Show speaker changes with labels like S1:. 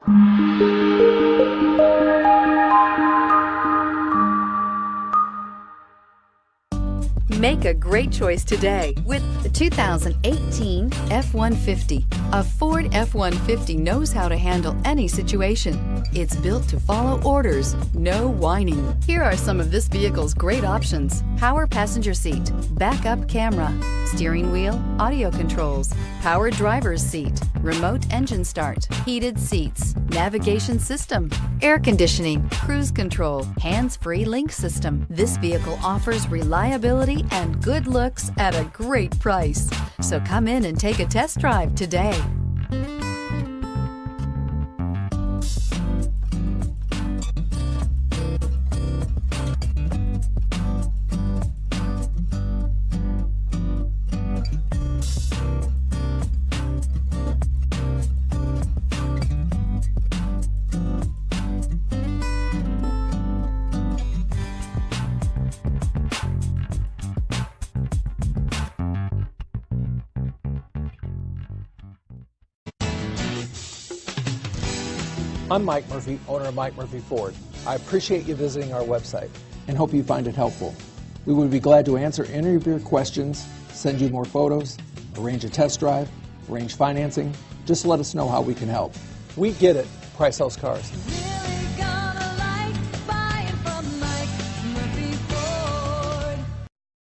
S1: Make a great choice today with the 2018 F-150. A Ford F-150 knows how to handle any situation. It's built to follow orders, no whining. Here are some of this vehicle's great options: power passenger seat, backup camera, steering wheel audio controls, power driver's seat, remote engine start, heated seats, navigation system, air conditioning, cruise control, hands-free link system. This vehicle offers reliability and good looks at a great price. So come in and take a test drive today.
S2: I'm Mike Murphy, owner of Mike Murphy Ford. I appreciate you visiting our website and hope you find it helpful. We would be glad to answer any of your questions, send you more photos, arrange a test drive, arrange financing. Just let us know how we can help. We get it. Price House Cars.